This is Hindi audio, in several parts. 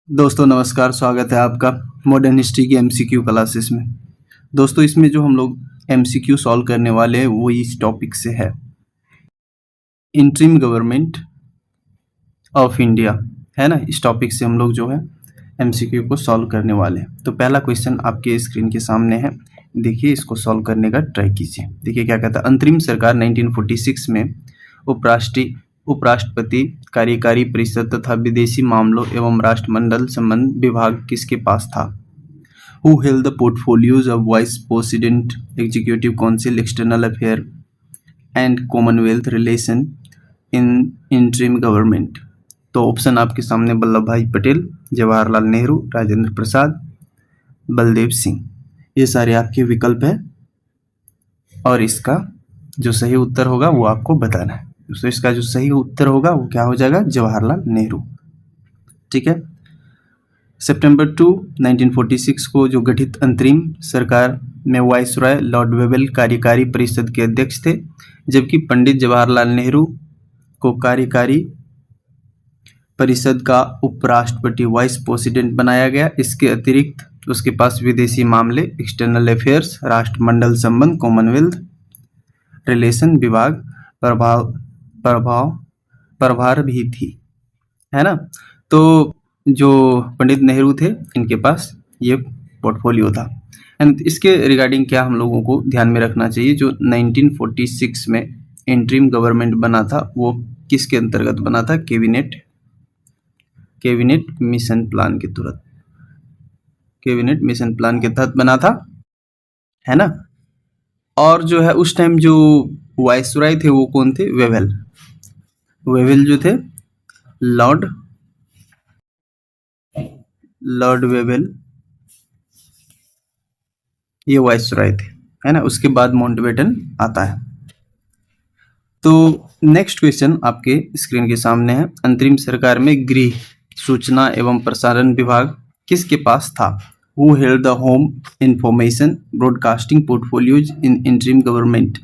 दोस्तों नमस्कार, स्वागत है आपका मॉडर्न हिस्ट्री की एमसीक्यू क्लासेस में। दोस्तों इसमें जो हम लोग एमसीक्यू सॉल्व करने वाले हैं वो इस टॉपिक से है, इंटरिम गवर्नमेंट ऑफ इंडिया, है ना। इस टॉपिक से हम लोग जो है एमसीक्यू को सॉल्व करने वाले हैं। तो पहला क्वेश्चन आपके स्क्रीन के सामने है, देखिए इसको सॉल्व करने का ट्राई कीजिए। देखिए क्या कहता है, अंतरिम सरकार 1946 में उपराष्ट्रपति, कार्यकारी परिषद तथा विदेशी मामलों एवं राष्ट्रमंडल संबंध विभाग किसके पास था? Who held the portfolios of Vice President, Executive Council, External Affairs and Commonwealth Relation in interim government? तो ऑप्शन आपके सामने वल्लभ भाई पटेल, जवाहरलाल नेहरू, राजेंद्र प्रसाद, बलदेव सिंह, ये सारे आपके विकल्प है और इसका जो सही उत्तर होगा वो आपको बताना है। तो इसका जो सही उत्तर होगा वो क्या हो जाएगा? जवाहरलाल नेहरू। ठीक है। सितंबर 2, 1946 को जो गठित अंतरिम सरकार में वायसराय लॉर्ड वेवेल कार्यकारी परिषद के अध्यक्ष थे, जबकि पंडित जवाहरलाल नेहरू को कार्यकारी परिषद का उपराष्ट्रपति वाइस प्रेसिडेंट बनाया गया। इसके अतिरिक्त उसके पास विदेशी मामले, एक्सटर्नल अफेयर्स, राष्ट्रमंडल संबंध, कॉमनवेल्थ रिलेशन विभाग प्रभार भी थी, है ना। तो जो पंडित नेहरू थे इनके पास ये पोर्टफोलियो था। एंड इसके रिगार्डिंग क्या हम लोगों को ध्यान में रखना चाहिए, जो 1946 में इंटरिम गवर्नमेंट बना था वो किसके अंतर्गत बना था? कैबिनेट मिशन प्लान के तुरंत, कैबिनेट मिशन प्लान के तहत बना था, है ना। और जो है उस टाइम जो वायसराय थे वो कौन थे? वेवेल जो थे, लॉर्ड वेवेल, ये वायसराय थे, है ना। उसके बाद माउंटबेटन आता है। तो नेक्स्ट क्वेश्चन आपके स्क्रीन के सामने है, अंतरिम सरकार में गृह, सूचना एवं प्रसारण विभाग किसके पास था? Who held the home information broadcasting portfolios in interim government?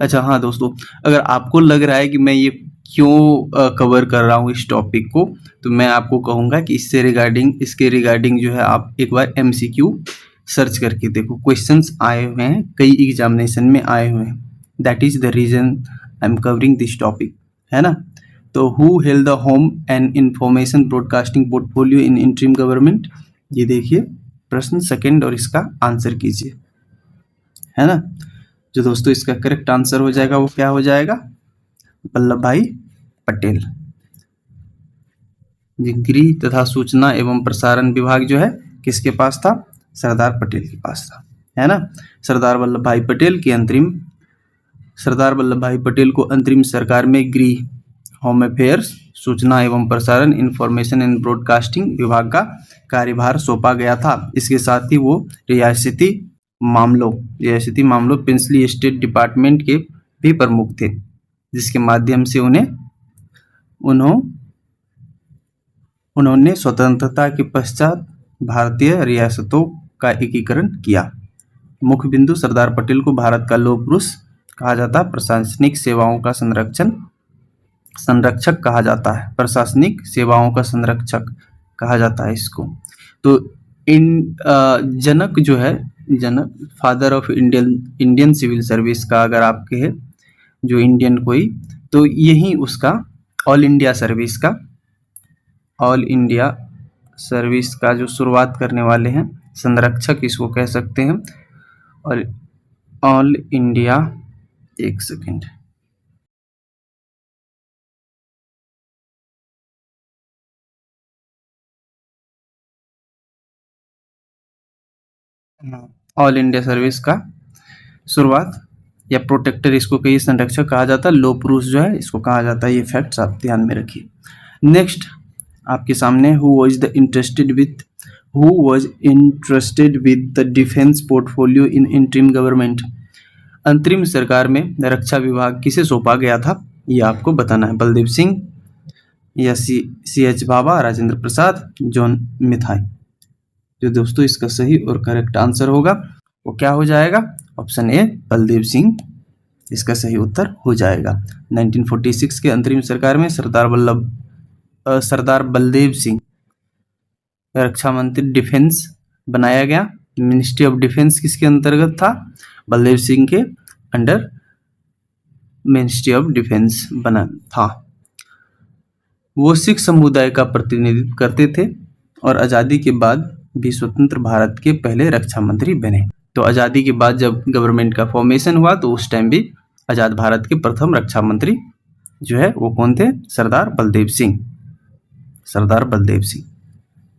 अच्छा हाँ दोस्तों, अगर आपको लग रहा है कि मैं ये क्यों कवर कर रहा हूँ इस टॉपिक को, तो मैं आपको कहूँगा कि इसके रिगार्डिंग जो है आप एक बार एमसीक्यू सर्च करके देखो। क्वेश्चंस आए हुए हैं, कई एग्जामिनेशन में आए हुए हैं। That is the reason I am covering this topic, है ना। तो who held the home and information broadcasting portfolio in interim government, ये देखिए प्रश्न सेकंड और इसका आंसर कीजिए, है ना। जो दोस्तों इसका करेक्ट आंसर हो जाएगा वो क्या हो जाएगा? वल्लभ भाई पटेल। गृह तथा सूचना एवं प्रसारण विभाग जो है किसके पास था? सरदार पटेल के पास था, है ना। सरदार वल्लभ भाई पटेल को अंतरिम सरकार में गृह, होम अफेयर्स, सूचना एवं प्रसारण, इंफॉर्मेशन एंड ब्रॉडकास्टिंग विभाग का कार्यभार सौंपा गया था। इसके साथ ही वो रियासती मामलों प्रिंसली स्टेट डिपार्टमेंट के भी प्रमुख थे, जिसके माध्यम से उन्होंने स्वतंत्रता के पश्चात भारतीय रियासतों का एकीकरण किया। मुख्य बिंदु, सरदार पटेल को भारत का लौह पुरुष कहा जाता है, प्रशासनिक सेवाओं का संरक्षक कहा जाता है, प्रशासनिक सेवाओं का संरक्षक कहा जाता है इसको। तो जनक जो है, father of Indian civil service का अगर आपके है जो इंडियन कोई, तो यही उसका ऑल इंडिया सर्विस का जो शुरुआत करने वाले हैं, संरक्षक इसको कह सकते हैं। और ऑल इंडिया, एक सेकेंड, ऑल इंडिया सर्विस का शुरुआत या प्रोटेक्टर इसको कहिए, संरक्षक कहा जाता है। लौह पुरुष जो है इसको कहा जाता है। ये फैक्ट्स आप ध्यान में रखिए। नेक्स्ट आपके सामने, who was interested with the defence portfolio in interim government, अंतरिम सरकार में रक्षा विभाग किसे सौंपा गया था? ये आपको बताना है। बलदेव सिंह या सी.एच. भाभा, राजेंद्र प्रसाद, जॉन मिथाई। जो दोस्तों इसका सही और करेक्ट आंसर होगा वो क्या हो जाएगा? ऑप्शन ए, बलदेव सिंह इसका सही उत्तर हो जाएगा। 1946 के अंतरिम सरकार में सरदार बलदेव सिंह रक्षा मंत्री डिफेंस बनाया गया। मिनिस्ट्री ऑफ डिफेंस किसके अंतर्गत था? बलदेव सिंह के अंडर मिनिस्ट्री ऑफ डिफेंस बना था। वो सिख समुदाय का प्रतिनिधित्व करते थे और आज़ादी के बाद भी स्वतंत्र भारत के पहले रक्षा मंत्री बने। तो आज़ादी के बाद जब गवर्नमेंट का फॉर्मेशन हुआ तो उस टाइम भी आज़ाद भारत के प्रथम रक्षा मंत्री जो है वो कौन थे? सरदार बलदेव सिंह। सरदार बलदेव सिंह,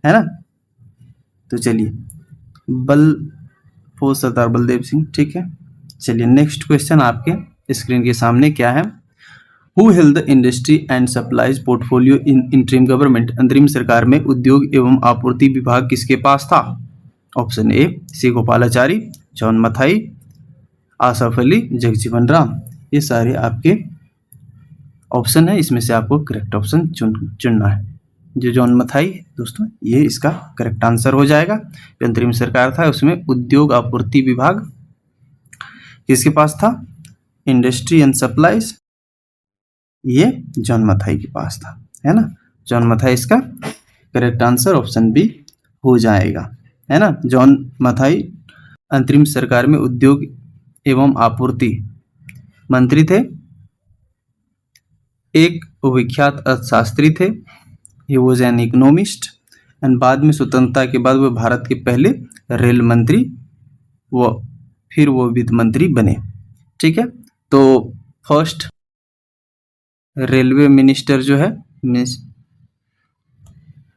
है ना। तो चलिए सरदार बलदेव सिंह, ठीक है। चलिए नेक्स्ट क्वेश्चन आपके स्क्रीन के सामने क्या है? Who held the industry and supplies portfolio in interim government? अंतरिम सरकार में उद्योग एवं आपूर्ति विभाग किसके पास था? Option A C Gopalachari, John Mathai, Asaf Ali, Jagjivan Ram. ये सारे आपके ऑप्शन है, इसमें से आपको करेक्ट ऑप्शन चुनना है। जो जॉन मथाई दोस्तों ये इसका करेक्ट आंसर हो जाएगा। जो अंतरिम सरकार था उसमें उद्योग आपूर्ति विभाग किसके पास था? इंडस्ट्री एंड सप्लाईज, ये जॉन मथाई के पास था, है ना। जॉन मथाई इसका करेक्ट आंसर ऑप्शन बी हो जाएगा, है ना। जॉन मथाई अंतरिम सरकार में उद्योग एवं आपूर्ति मंत्री थे, एक विख्यात अर्थशास्त्री थे। He was an economist and बाद में स्वतंत्रता के बाद वो भारत के पहले रेल मंत्री फिर वो वित्त मंत्री बने, ठीक है। तो फर्स्ट रेलवे मिनिस्टर जो है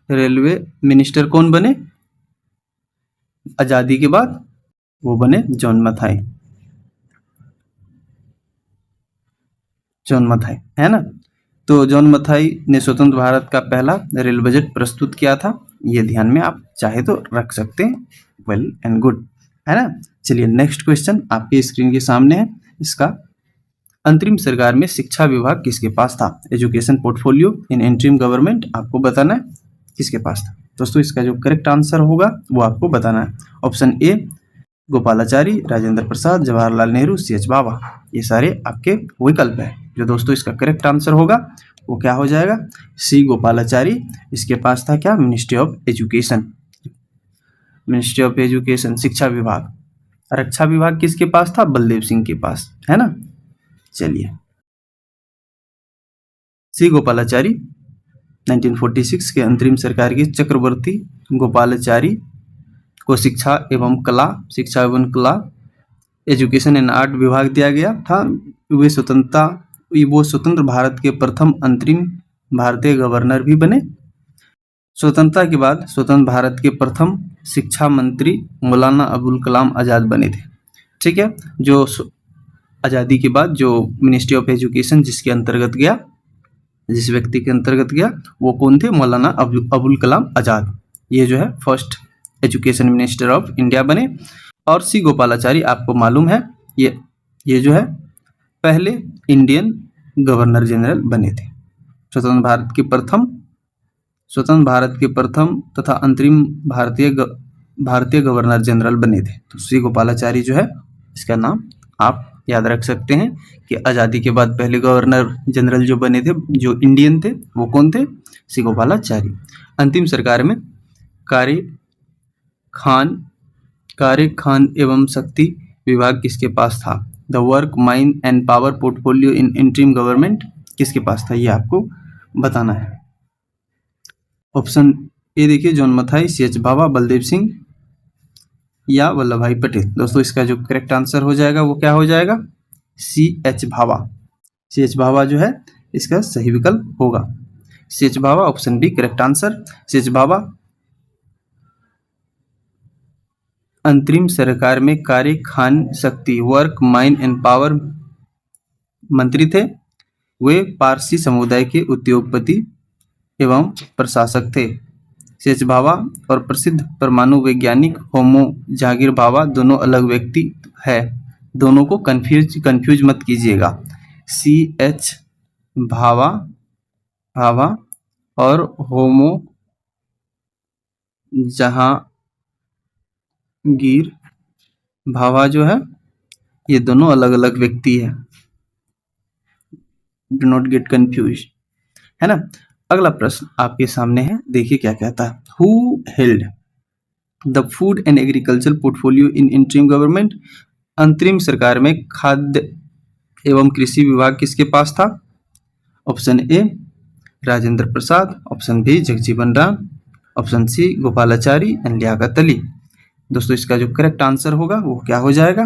रेलवे मिनिस्टर कौन बने आजादी के बाद? वो बने जॉन मथाई। जॉन मथाई, है ना। तो जॉन मथाई ने स्वतंत्र भारत का पहला रेल बजट प्रस्तुत किया था। ये ध्यान में आप चाहे तो रख सकते हैं। वेल एंड गुड, है ना। चलिए नेक्स्ट क्वेश्चन आपके स्क्रीन के सामने है। इसका अंतरिम सरकार में शिक्षा विभाग किसके पास था? Education portfolio in interim government आपको बताना है किसके पास था। दोस्तों इसका जो करेक्ट आंसर होगा वो आपको बताना है। Option A Gopalachari, Rajendra Prasad, Jawaharlal Nehru, CH. Bhabha. ये सारे आपके विकल्प है। जो दोस्तों इसका करेक्ट आंसर होगा वो क्या हो जाएगा? सी गोपालाचारी। इसके पास था क्या? Ministry of education. Ministry of education शिक्षा विभाग। रक्षा विभाग किसके पास था? बलदेव सिंह के पास, है ना। चलिए सी गोपालाचारी 1946 के अंतरिम सरकार के चक्रवर्ती गोपालाचारी को शिक्षा एवं कला एजुकेशन एंड आर्ट विभाग दिया गया था। वो स्वतंत्र भारत के प्रथम अंतरिम भारतीय गवर्नर भी बने। स्वतंत्रता के बाद स्वतंत्र भारत के प्रथम शिक्षा मंत्री मौलाना अबुल कलाम आज़ाद बने थे, ठीक है। जो आज़ादी के बाद जो मिनिस्ट्री ऑफ एजुकेशन जिसके अंतर्गत गया, जिस व्यक्ति के अंतर्गत गया वो कौन थे? मौलाना अबुल कलाम आज़ाद। ये जो है first education minister of India बने। और सी गोपालाचारी आपको मालूम है ये जो है पहले इंडियन गवर्नर जनरल बने थे। स्वतंत्र भारत के प्रथम तथा अंतरिम भारतीय गवर्नर जनरल बने थे। तो सी गोपालाचारी जो है इसका नाम आप याद रख सकते हैं कि आज़ादी के बाद पहले गवर्नर जनरल जो बने थे जो इंडियन थे वो कौन थे? सी गोपालाचारी। अंतिम सरकार में कार्य खान एवं शक्ति विभाग किसके पास था? The work mine and power portfolio in interim government किसके पास था? ये आपको बताना है। ऑप्शन ए देखिए जॉन मथाई, सी.एच. भाभा, बलदेव सिंह या वल्लभ भाई पटेल। दोस्तों इसका जो करेक्ट आंसर हो जाएगा वो क्या हो जाएगा? सी.एच. भाभा। सी.एच. भाभा जो है इसका सही विकल्प होगा। C H. Bhabha option B correct answer. C H. Bhabha अंतरिम सरकार में कार्य खान शक्ति वर्क माइन एंड पावर मंत्री थे। वे पारसी समुदाय के उद्योगपति एवं प्रशासक थे। सी.एच. भाभा और प्रसिद्ध परमाणु वैज्ञानिक होमो जहांगीर भाभा दोनों अलग व्यक्ति है। दोनों को कंफ्यूज मत कीजिएगा। सी.एच. भाभा और होमो जहांगीर भाभा जो है ये दोनों अलग अलग व्यक्ति है। डू नॉट गेट कंफ्यूज, है ना। अगला प्रश्न आपके सामने है, देखिए क्या कहता है। Who held the food and agriculture portfolio in interim government? अंतरिम सरकार में खाद्य एवं कृषि विभाग किसके पास था? Option A Rajendra Prasad, option B Jagjivan Ram, option C Gopalachari and Liaquat Ali. दोस्तों इसका जो करेक्ट आंसर होगा वो क्या हो जाएगा?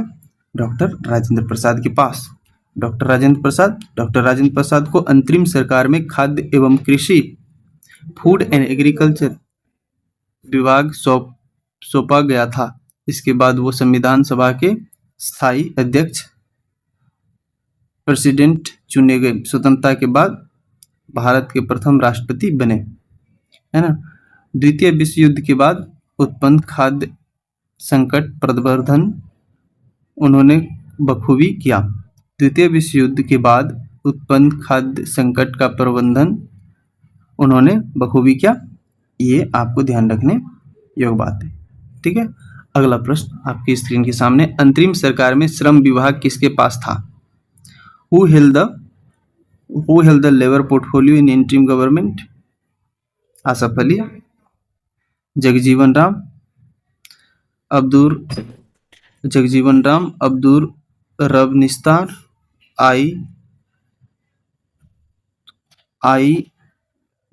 डॉक्टर राजेंद्र प्रसाद के पास। डॉक्टर राजेंद्र प्रसाद को अंतरिम सरकार में खाद्य एवं कृषि फूड एंड एग्रीकल्चर विभाग सौंपा गया था। इसके बाद वो संविधान सभा के स्थायी अध्यक्ष प्रेसिडेंट चुने गए। स्वतंत्रता के बाद भारत के प्रथम राष्ट्रपति बने, है ना। द्वितीय विश्व युद्ध के बाद उत्पन्न खाद्य संकट प्रबंधन उन्होंने बखूबी किया। द्वितीय विश्व युद्ध के बाद उत्पन्न खाद्य संकट का प्रबंधन उन्होंने बखूबी किया। ये आपको ध्यान रखने योग्य बात है, ठीक है। अगला प्रश्न आपकी स्क्रीन के सामने, अंतरिम सरकार में श्रम विभाग किसके पास था? Who held the labour portfolio in interim government? Asaf Ali, Jagjivan Ram, Abdur रब निस्तार, आई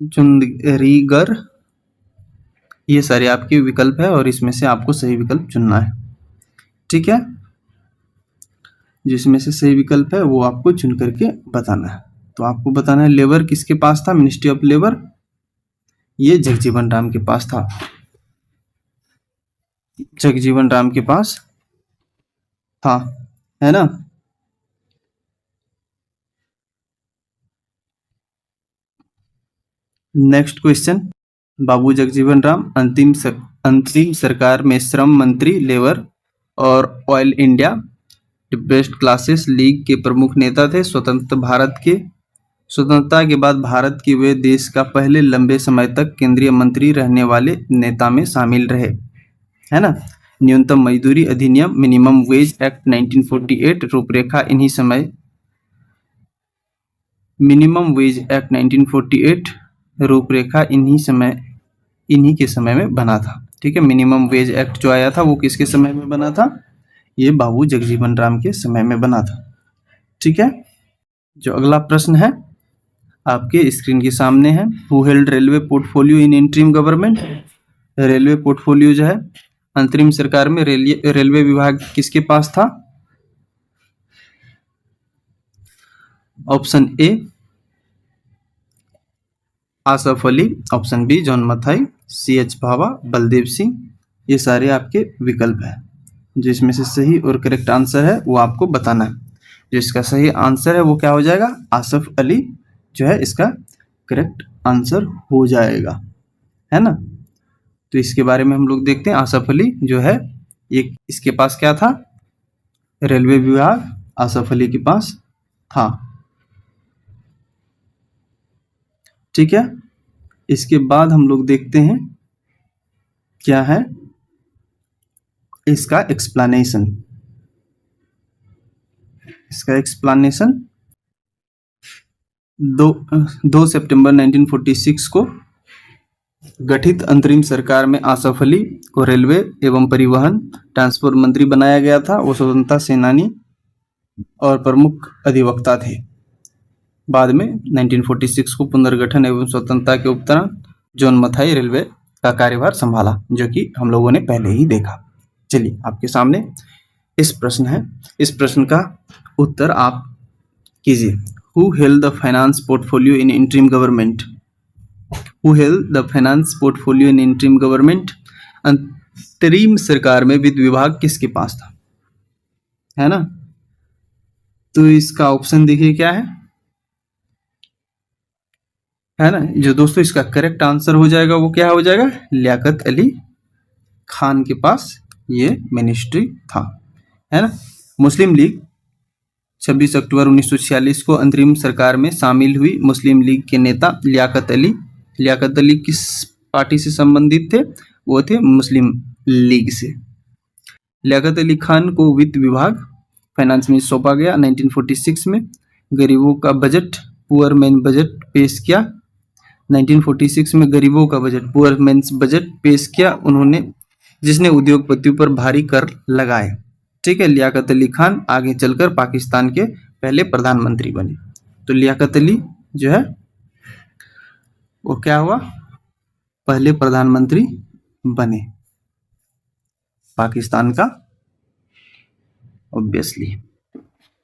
चुंदरीगर। ये सारे आपके विकल्प है और इसमें से आपको सही विकल्प चुनना है, ठीक है। जिसमें से सही विकल्प है वो आपको चुन करके बताना है। तो आपको बताना है लेबर किसके पास था? मिनिस्ट्री ऑफ लेबर, ये जगजीवन राम के पास था। जगजीवन राम के पास था, है ना। नेक्स्ट क्वेश्चन, बाबू जगजीवन राम अंतिम सरकार में श्रम मंत्री, लेबर और oil India depressed classes league के प्रमुख नेता थे। स्वतंत्रता के बाद भारत के वे देश का पहले लंबे समय तक केंद्रीय मंत्री रहने वाले नेता में शामिल रहे, है ना। न्यूनतम मजदूरी अधिनियम मिनिमम वेज एक्ट 1948 रूपरेखा इन्हीं के समय में बना था, ठीक है। मिनिमम वेज एक्ट जो आया था वो किसके समय में बना था? ये बाबू जगजीवन राम के समय में बना था, ठीक है। जो अगला प्रश्न है आपके स्क्रीन के सामने है, who held railway portfolio in interim government? Railway portfolio जो है अंतरिम सरकार में रेलवे विभाग किसके पास था? Option A Asaf Ali, option B John Mathai, C H Bhabha, Baldev Singh. ये सारे आपके विकल्प है। जिसमें से सही और करेक्ट आंसर है वो आपको बताना है। जिसका सही आंसर है वो क्या हो जाएगा? आसफ अली जो है इसका करेक्ट आंसर हो जाएगा, है ना। तो इसके बारे में हम लोग देखते हैं। आसफ अली जो है ये इसके पास क्या था? रेलवे विभाग आसफ अली के पास था, ठीक है। इसके बाद हम लोग देखते हैं क्या है इसका एक्सप्लेनेशन। 2 सितंबर 1946 को गठित अंतरिम सरकार में आसफ अली को रेलवे एवं परिवहन ट्रांसपोर्ट मंत्री बनाया गया था। वो स्वतंत्रता सेनानी और प्रमुख अधिवक्ता थे। बाद में 1946 को पुनर्गठन एवं स्वतंत्रता के उपरांत जॉन मथाई रेलवे का कार्यभार संभाला, जो कि हम लोगों ने पहले ही देखा। चलिए आपके सामने इस प्रश्न का उत्तर आप कीजिए। Who held the finance portfolio in interim government? Who held the finance portfolio in interim government? अंतरिम सरकार में वित्त विभाग किसके पास था, है ना। तो इसका ऑप्शन देखिए क्या है ना। जो दोस्तों इसका करेक्ट आंसर हो जाएगा वो क्या हो जाएगा? लियाकत अली खान के पास ये मिनिस्ट्री था, है ना। मुस्लिम लीग 26 अक्टूबर 1946 को अंतरिम सरकार में शामिल हुई। मुस्लिम लीग के नेता लियाकत अली किस पार्टी से संबंधित थे? वो थे मुस्लिम लीग से। लियाकत अली खान को वित्त विभाग फाइनेंस में सौंपा गया। 1946 में गरीबों का बजट, पुअर मैन बजट पेश किया। 1946 में गरीबों का बजट, पुअर मेंस बजट पेश किया उन्होंने, जिसने उद्योगपतियों पर भारी कर लगाए। ठीक है, लियाकत अली खान आगे चलकर पाकिस्तान के पहले प्रधानमंत्री बने। तो लियाकत अली जो है वो क्या हुआ, पहले प्रधानमंत्री बने पाकिस्तान का, ऑब्वियसली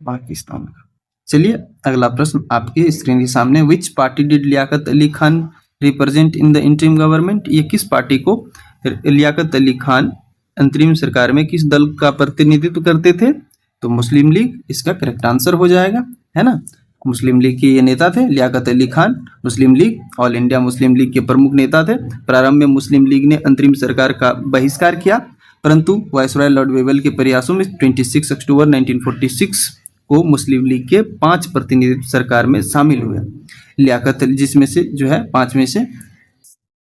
पाकिस्तान का। चलिए अगला प्रश्न आपके स्क्रीन के सामने, which party did Liaquat Ali Khan represent in the interim government? ये किस पार्टी को लियाकत अली खान अंतरिम सरकार में किस दल का प्रतिनिधित्व करते थे? तो मुस्लिम लीग इसका करेक्ट आंसर हो जाएगा, है ना। मुस्लिम लीग के ये नेता थे Liaquat Ali Khan. Muslim League All India Muslim League के प्रमुख नेता थे। प्रारंभ में मुस्लिम लीग ने अंतरिम सरकार का बहिष्कार किया, परंतु वायसराय लॉर्ड वेवेल के प्रयासों में 26 अक्टूबर 1946 को मुस्लिम लीग के 5 प्रतिनिधि सरकार में शामिल हुए। लियाकत अली, जिसमें से जो है 5 में से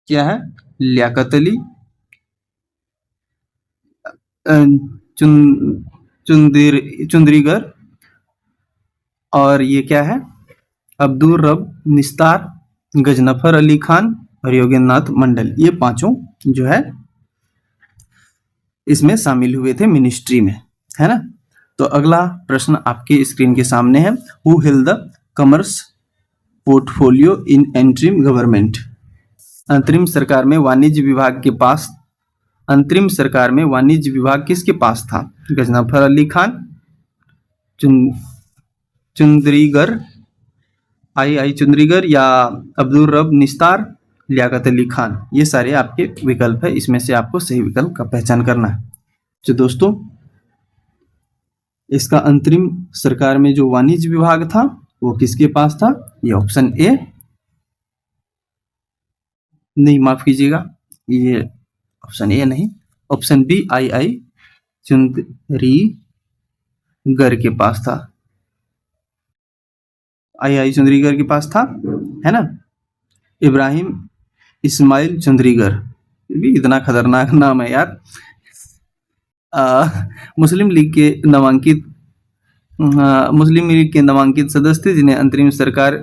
क्या है, लियाकत अली, चुंद्रीगर, और ये क्या है, अब्दुल रब निस्तार, गजनफर अली खान और योगेंद्रनाथ मंडल, ये पांचों जो है इसमें शामिल हुए थे मिनिस्ट्री में, है ना। तो अगला प्रश्न आपके स्क्रीन के सामने है, who held the commerce portfolio in interim government? अंतरिम सरकार में वाणिज्य विभाग के पास, अंतरिम सरकार में वाणिज्य विभाग किसके पास था? गजनफर अली खान, चुंद्रीगर, आई चुंद्रीगर, या अब्दुल रब निस्तार, लियाकत अली खान। ये सारे आपके विकल्प है, इसमें से आपको सही विकल्प का पहचान करना है। तो दोस्तों इसका अंतरिम सरकार में जो वाणिज्य विभाग था वो किसके पास था? ये ऑप्शन ए, नहीं माफ कीजिएगा, ये ऑप्शन ए नहीं, ऑप्शन बी आई चुंद्रीगर के पास था। आई चुंद्रीगर के पास था, है ना। इब्राहिम इस्माइल चुंद्रीगर, भी इतना खतरनाक नाम है यार। मुस्लिम लीग के नामांकित सदस्य थे, जिन्हें अंतरिम सरकार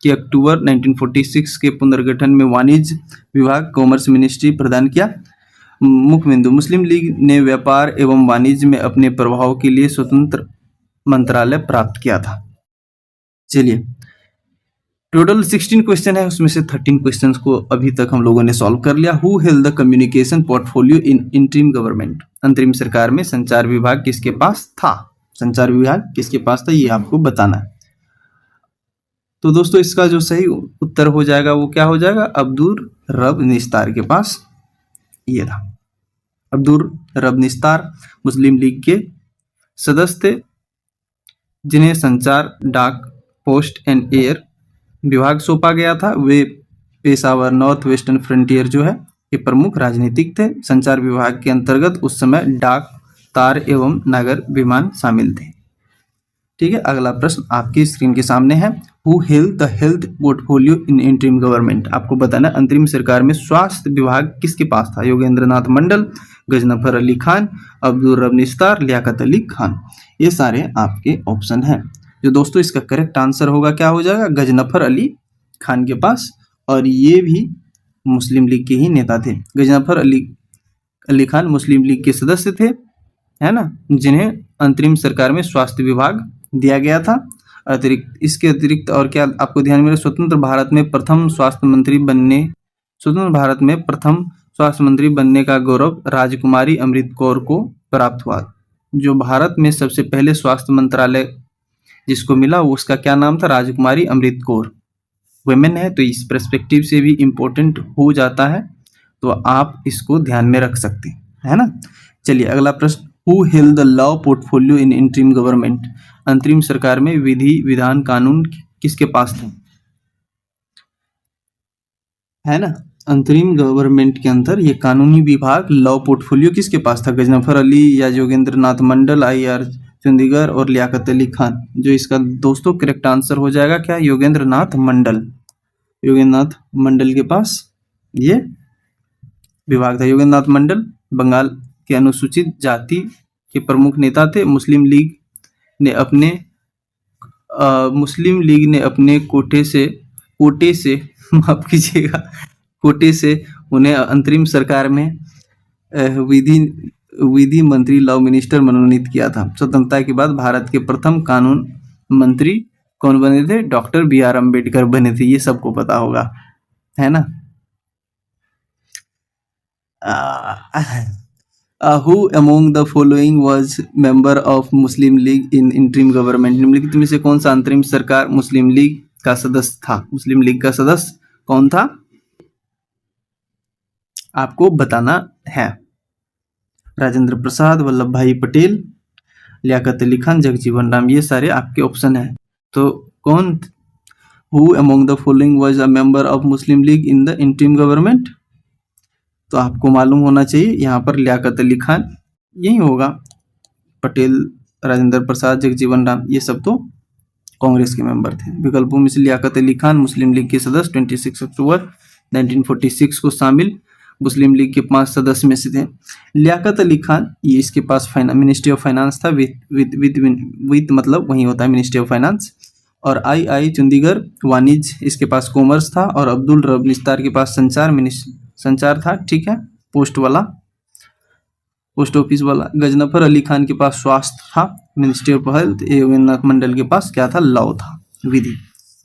के अक्टूबर 1946 के पुनर्गठन में वाणिज्य विभाग, कॉमर्स मिनिस्ट्री प्रदान किया। मुख्य बिंदु, मुस्लिम लीग ने व्यापार एवं वाणिज्य में अपने प्रभाव के लिए स्वतंत्र मंत्रालय प्राप्त किया था। चलिए टोटल 16 क्वेश्चन है, उसमें से 13 क्वेश्चंस को अभी तक हम लोगों ने सॉल्व कर लिया। Who held the communication portfolio in interim government? अंतरिम सरकार में संचार विभाग किसके पास था? संचार विभाग किसके पास था ये आपको बताना है। तो दोस्तों इसका जो सही उत्तर हो जाएगा वो क्या हो जाएगा? अब्दुल रब निस्तार के पास ये था। अब्दुल रब निस्तार मुस्लिम लीग के सदस्य थे, जिन्हें संचार, डाक, पोस्ट एंड एयर विभाग सौंपा गया था। वे पेशावर नॉर्थ वेस्टर्न फ्रंटियर जो है ये प्रमुख राजनीतिक थे। संचार विभाग के अंतर्गत उस समय डाक, तार एवं नागर विमान शामिल थे। ठीक है, अगला प्रश्न आपकी स्क्रीन के सामने है, who held the health portfolio in interim government? आपको बताना अंतरिम सरकार में स्वास्थ्य विभाग किसके पास था? योगेंद्रनाथ मंडल, गजनफर अली खान, अब्दुल रब निस्तार, लियाकत अली खान। ये सारे आपके ऑप्शन हैं। जो दोस्तों इसका करेक्ट आंसर होगा क्या हो जाएगा? गजनफर अली खान के पास, और ये भी मुस्लिम लीग के ही नेता थे। गजनफर अली खान मुस्लिम लीग के सदस्य थे, है ना, जिन्हें अंतरिम सरकार में स्वास्थ्य विभाग दिया गया था। इसके अतिरिक्त और क्या आपको ध्यान में, स्वतंत्र भारत में प्रथम स्वास्थ्य मंत्री बनने का गौरव राजकुमारी अमृत कौर को प्राप्त हुआ। जो भारत में सबसे पहले स्वास्थ्य मंत्रालय जिसको मिला वो उसका क्या नाम था? राजकुमारी अमृत कौर। वुमेन है तो इस पर्सपेक्टिव से भी इम्पोर्टेंट हो जाता है, तो आप इसको ध्यान में रख सकते हैं, है ना। चलिए अगला प्रश्न, who held the law portfolio in interim government? अंतरिम सरकार में विधि, विधान, कानून किसके पास थे? है ना, अंतरिम गवर्नमेंट के अंदर ये कानूनी विभाग, लॉ पोर्टफोलियो किसके पास था? गजनफर अली या योगेंद्रनाथ मंडल, आई चुंदीगर और लियाकत अली खान। जो इसका दोस्तों करेक्ट आंसर हो जाएगा क्या? योगेंद्रनाथ मंडल। योगेंद्रनाथ मंडल के पास ये विभाग था। योगेंद्रनाथ मंडल बंगाल के अनुसूचित जाति के प्रमुख नेता थे। मुस्लिम लीग ने अपने कोटे से कोटे से माफ कीजिएगा, कोटे से उन्हें अंतरिम सरकार में विधि विधि मंत्री लॉ मिनिस्टर मनोनीत किया था। स्वतंत्रता के बाद भारत के प्रथम कानून मंत्री कौन बने थे? डॉक्टर बी आर अम्बेडकर बने थे। ये सबको पता होगा, है ना। Who among the following was member of Muslim league in interim government? निम्नलिखित में से कौन सा अंतरिम सरकार मुस्लिम लीग का सदस्य था? मुस्लिम लीग का सदस्य कौन था? आपको बताना है। राजेंद्र प्रसाद, वल्लभ भाई पटेल, लियाकत अली खान, जगजीवन राम, ये सारे आपके ऑप्शन हैं। तो कौन? Who among the following was a member of Muslim league in the interim government? तो आपको मालूम होना चाहिए, यहाँ पर लियाकत अली खान यही होगा। पटेल, राजेंद्र प्रसाद, जगजीवन राम, ये सब तो कांग्रेस के मेंबर थे। विकल्पों में से लियाकत अली खान मुस्लिम लीग के सदस्य 26 अक्टूबर 1946 को शामिल मुस्लिम लीग के 5 सदस्य में से थे। लियाकत अली खान, ये इसके पास मिनिस्ट्री ऑफ फाइनेंस था, वित्त मतलब वही होता है मिनिस्ट्री ऑफ फाइनेंस। और आई चंडीगढ़ वाणिज्य, इसके पास कॉमर्स था। और अब्दुल रब निस्तार के पास संचार था, ठीक है, पोस्ट ऑफिस वाला। गजनफर अली खान के पास स्वास्थ्य था, मिनिस्ट्री ऑफ हेल्थ। एवं मंडल के पास क्या था? लॉ था, विधि।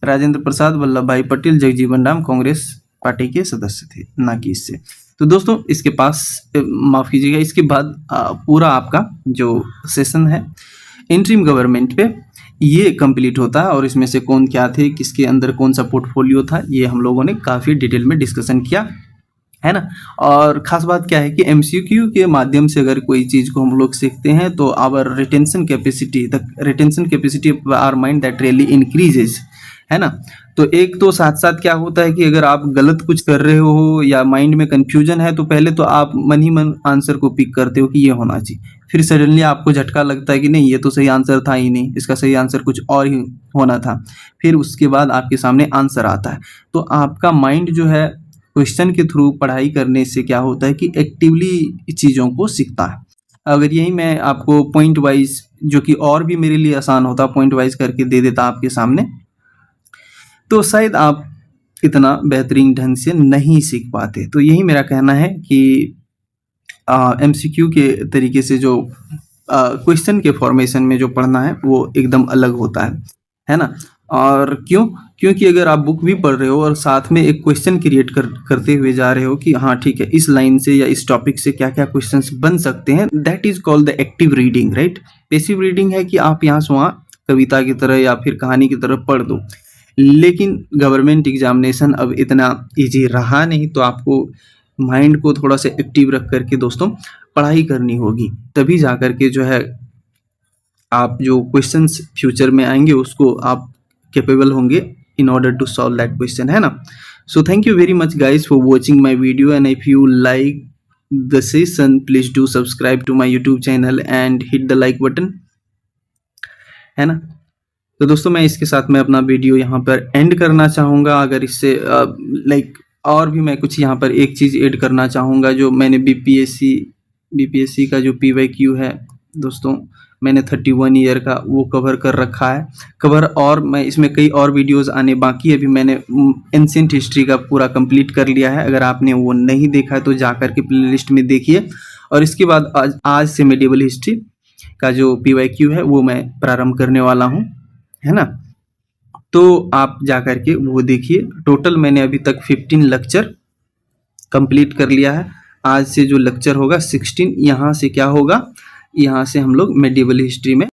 राजेंद्र प्रसाद, वल्लभ भाई पटेल, जगजीवन राम कांग्रेस पार्टी के सदस्य थे, ना कि इससे। तो दोस्तों इसके पास माफ कीजिएगा, इसके बाद पूरा आपका जो सेशन है इंटरिम गवर्नमेंट पे ये कंप्लीट होता है। और इसमें से कौन क्या थे, किसके अंदर कौन सा पोर्टफोलियो था, ये हम लोगों ने काफ़ी डिटेल में डिस्कशन किया, है ना। और खास बात क्या है कि एमसीक्यू के माध्यम से अगर कोई चीज़ को हम लोग सीखते हैं तो our retention capacity of our mind that really increases, है ना। तो एक तो साथ साथ क्या होता है कि अगर आप गलत कुछ कर रहे हो या माइंड में कंफ्यूजन है तो पहले तो आप मन ही मन आंसर को पिक करते हो कि ये होना चाहिए, फिर सडनली आपको झटका लगता है कि नहीं ये तो सही आंसर था ही नहीं, इसका सही आंसर कुछ और ही होना था। फिर उसके बाद आपके सामने आंसर आता है। तो आपका माइंड जो है क्वेश्चन के थ्रू पढ़ाई करने से क्या होता है कि एक्टिवली चीज़ों को सीखता है। अगर यही मैं आपको पॉइंट वाइज, जो कि और भी मेरे लिए आसान होता, पॉइंट वाइज करके दे देता आपके सामने, तो शायद आप इतना बेहतरीन ढंग से नहीं सीख पाते। तो यही मेरा कहना है कि एमसीक्यू के तरीके से जो क्वेश्चन के फॉर्मेशन में जो पढ़ना है वो एकदम अलग होता है ना। और क्योंकि अगर आप बुक भी पढ़ रहे हो और साथ में एक क्वेश्चन क्रिएट करते हुए जा रहे हो कि हाँ ठीक है, इस लाइन से या इस टॉपिक से क्या क्या क्वेश्चंस बन सकते हैं, that is called the active reading, right. Passive reading है कि आप यहाँ से वहाँ कविता की तरह या फिर कहानी की तरह पढ़ दो। लेकिन गवर्नमेंट एग्जामिनेशन अब इतना ईजी रहा नहीं, तो आपको माइंड को थोड़ा सा एक्टिव रख करके दोस्तों पढ़ाई करनी होगी, तभी जा करके जो है आप जो क्वेश्चंस फ्यूचर में आएंगे उसको आप कैपेबल होंगे in order to solve that question, है ना। So thank you very much guys for watching my video, and if you like the session please do subscribe to my YouTube channel and hit the like button, है ना। तो दोस्तों मैं इसके साथ में अपना वीडियो यहाँ पर एंड करना चाहूँगा। अगर इससे और भी मैं कुछ यहाँ पर एक चीज़ ऐड करना चाहूँगा, जो मैंने बीपीएससी का जो PYQ है दोस्तों, मैंने 31 ईयर का वो कवर कर रखा है और मैं इसमें कई और वीडियोस आने बाकी है। अभी मैंने एंशिएंट हिस्ट्री का पूरा कंप्लीट कर लिया है। अगर आपने वो नहीं देखा है तो जा कर के प्लेलिस्ट में देखिए। और इसके बाद आज से मेडिवल हिस्ट्री का जो PYQ है वो मैं प्रारंभ करने वाला हूँ, है ना। तो आप जा कर के वो देखिए। टोटल मैंने अभी तक 15 लेक्चर कंप्लीट कर लिया है। आज से जो लेक्चर होगा 16, यहाँ से क्या होगा, यहाँ से हम लोग मेडिवल हिस्ट्री में